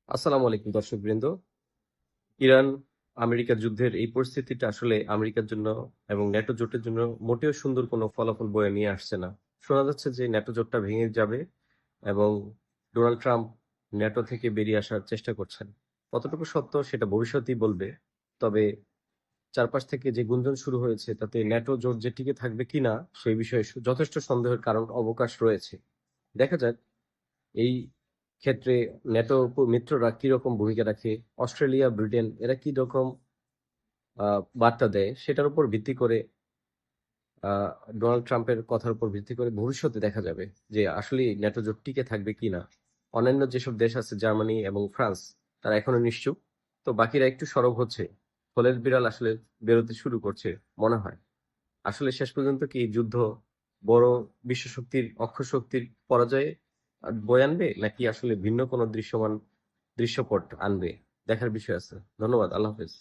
আসসালামু আলাইকুম দর্শকবৃন্দ। ইরান আমেরিকা যুদ্ধের এই পরিস্থিতিটা আসলে আমেরিকার জন্য এবং ন্যাটো জোটের জন্য মোটেও সুন্দর কোনো ফলাফল বয়ে নিয়ে আসছে না। শোনা যাচ্ছে যে ন্যাটো জোটটা ভেঙে যাবে এবং ডোনাল্ড ট্রাম্প ন্যাটো থেকে বেরিয়ে আসার চেষ্টা করছেন। কতটুকু সত্য সেটা ভবিষ্যতই বলবে। তবে চারপাশ থেকে যে গুঞ্জন শুরু হয়েছে তাতে ন্যাটো জোট যে টিকে থাকবে কিনা সেই বিষয়ে যথেষ্ট সন্দেহের কারণ অবকাশ রয়েছে। দেখা যাক এই ক্ষেত্রে ন্যাটো মিত্ররা কিরকম ভূমিকা রাখে, অস্ট্রেলিয়া, ব্রিটেন এরা কি রকম বার্তা দেয় সেটার উপর ভিত্তি করে আহ, ডোনাল্ড ট্রাম্পের কথার উপর ভিত্তি করে ভবিষ্যতে দেখা যাবে যে আসলে ন্যাটো জোট টিকে থাকবে কিনা। অন্যান্য যেসব দেশ আছে জার্মানি এবং ফ্রান্স তারা এখনো নিশ্চুপ, তো বাকিরা একটু সরব হচ্ছে। ফলের বিড়াল আসলে বেরোতে শুরু করছে মনে হয়। আসলে শেষ পর্যন্ত কি এই যুদ্ধ বড় বিশ্বশক্তির অক্ষশক্তির পরাজয়ে বয়ে আনবে নাকি আসলে ভিন্ন কোনো দৃশ্যমান দৃশ্যপট আনবে, দেখার বিষয় আছে। ধন্যবাদ। আল্লাহ হাফেজ।